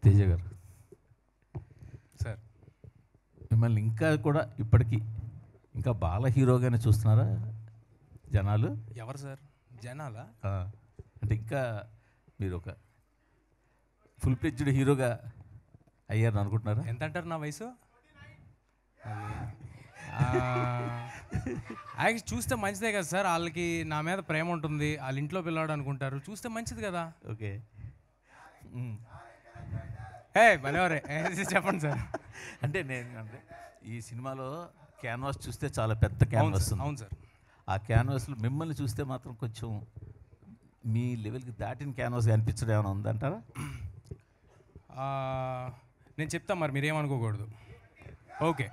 తేజ గారు సార్, మిమ్మల్ని ఇంకా కూడా ఇప్పటికీ ఇంకా బాల హీరోగానే చూస్తున్నారా జనాలు? ఎవరు సార్ జనాలా? అంటే ఇంకా మీరు ఒక ఫుల్ ప్లెడ్జ్డ్ హీరోగా అయ్యారని అనుకుంటున్నారా? ఎంత అంటారు నా వయసు? యాక్చువల్లీ చూస్తే మంచిదే కదా సార్, వాళ్ళకి నా మీద ప్రేమ ఉంటుంది, వాళ్ళ ఇంట్లో పిల్లవాడు అనుకుంటారు, చూస్తే మంచిది కదా. ఓకే, భలేవరే చెప్పండి సార్. అంటే ఈ సినిమాలో క్యాన్వాస్ చూస్తే చాలా పెద్ద క్యాన్వాస్ ఉంది. అవును సార్. ఆ క్యాన్వాస్లో మిమ్మల్ని చూస్తే మాత్రం కొంచెం మీ లెవెల్కి దాటిన క్యాన్వాస్ అనిపించడం ఏమైనా ఉందంటారా? నేను చెప్తా, మరి మీరేమనుకోకూడదు. ఓకే,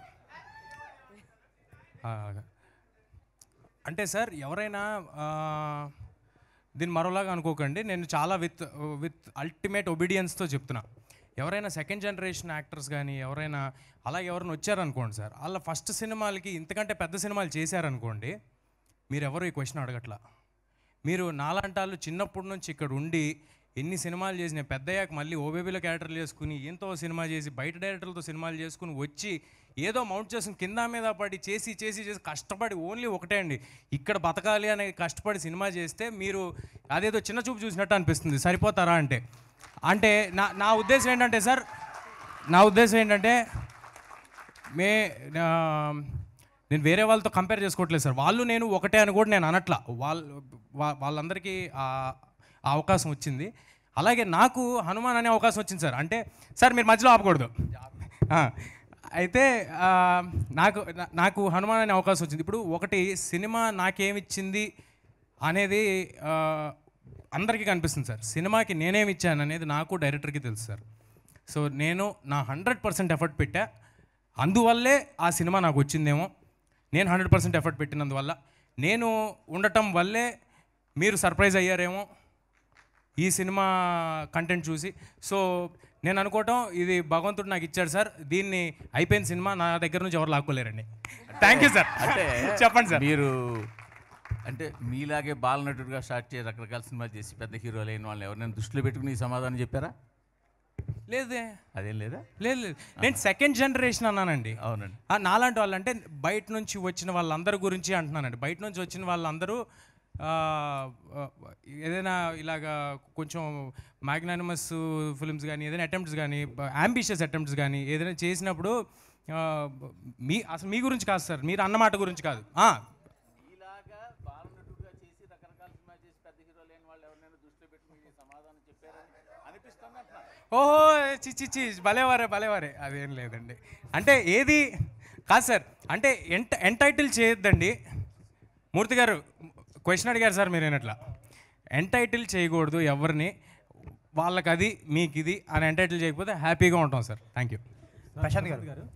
అంటే సార్ ఎవరైనా దీన్ని మరోలాగా అనుకోకండి, నేను చాలా విత్ అల్టిమేట్ ఒబీడియన్స్తో చెప్తున్నా. ఎవరైనా సెకండ్ జనరేషన్ యాక్టర్స్ కానీ ఎవరైనా అలాగే ఎవరైనా వచ్చారనుకోండి సార్, వాళ్ళ ఫస్ట్ సినిమాలకి ఇంతకంటే పెద్ద సినిమాలు చేశారనుకోండి, మీరు ఎవరు ఈ క్వశ్చన్ అడగట్లా. మీరు నాలాంటి వాళ్ళు చిన్నప్పటి నుంచి ఇక్కడ ఉండి ఎన్ని సినిమాలు చేసిన పెద్దయ్యాక మళ్ళీ ఓబేబీలో క్యారెక్టర్లు చేసుకుని ఈయంతో సినిమా చేసి బయట డైరెక్టర్లతో సినిమాలు చేసుకుని వచ్చి ఏదో మౌంట్ చేసుకుని కింద మీద పడి చేసి కష్టపడి ఓన్లీ ఒకటే అండి, ఇక్కడ బతకాలి అనే కష్టపడి సినిమా చేస్తే మీరు అదేదో చిన్న చూపు చూసినట్టు అనిపిస్తుంది. సరిపోతారా అంటే అంటే నా ఉద్దేశం ఏంటంటే సార్, నేను వేరే వాళ్ళతో కంపేర్ చేసుకోవట్లేదు సార్. వాళ్ళు నేను ఒకటే అని కూడా నేను అనట్లా. వాళ్ళందరికీ ఆ అవకాశం వచ్చింది. అలాగే నాకు హనుమాన్ అనే అవకాశం వచ్చింది సార్. అంటే సార్ మీరు మధ్యలో ఆపకూడదు. అయితే నాకు హనుమాన్ అనే అవకాశం వచ్చింది. ఇప్పుడు ఒకటి సినిమా నాకేమిచ్చింది అనేది అందరికీ కనిపిస్తుంది సార్. సినిమాకి నేనేమి ఇచ్చాను అనేది నాకు డైరెక్టర్కి తెలుసు సార్. సో నేను నా 100% ఎఫర్ట్ పెట్టా, అందువల్లే ఆ సినిమా నాకు వచ్చిందేమో. నేను 100% ఎఫర్ట్ పెట్టినందువల్ల, నేను ఉండటం వల్లే మీరు సర్ప్రైజ్ అయ్యారేమో ఈ సినిమా కంటెంట్ చూసి. సో నేను అనుకోవటం ఇది భగవంతుడు నాకు ఇచ్చాడు సార్, దీన్ని అయిపోయిన సినిమా నా దగ్గర నుంచి ఎవరు లాక్కోలేరండి. Thank you sir. అంటే చెప్పండి సార్. మీరు అంటే మీలాగే బాలనటుడిగా స్టార్ట్ చేసి రకరకాల సినిమాలు చేసి పెద్ద హీరోలు అయిన వాళ్ళని ఎవరైనా దృష్టిలో పెట్టుకుని ఈ సమాధానం చెప్పారా? లేదే. అదేం లేదా? లేదు, నేను సెకండ్ జనరేషన్ అన్నానండి. అవునండి. నాలాంటి వాళ్ళు అంటే బయట నుంచి వచ్చిన వాళ్ళందరి గురించి అంటున్నానండి. బయట నుంచి వచ్చిన వాళ్ళందరూ ఏదైనా ఇలాగా కొంచెం మ్యాగ్నానిమస్ ఫిల్మ్స్ కానీ ఏదైనా అటెంప్ట్స్ కానీ అంబిషియస్ అటెంప్ట్స్ కానీ ఏదైనా చేసినప్పుడు అసలు మీ గురించి కాదు సార్, మీరు అన్నమాట గురించి కాదు. ఓహో చిచ్చి భలేవారే అదేం లేదండి. అంటే ఏది కాదు సార్, అంటే ఎంటైటిల్ చేయొద్దండి. మూర్తి గారు క్వశ్చన్ అడిగారు సార్, మీరేనట్లా ఎంటైటిల్ చేయకూడదు ఎవరిని. వాళ్ళకి అది మీకు ఇది అని ఎంటైటిల్ చేయకపోతే హ్యాపీగా ఉంటాం సార్. Thank you. ప్రశాంత్ గారు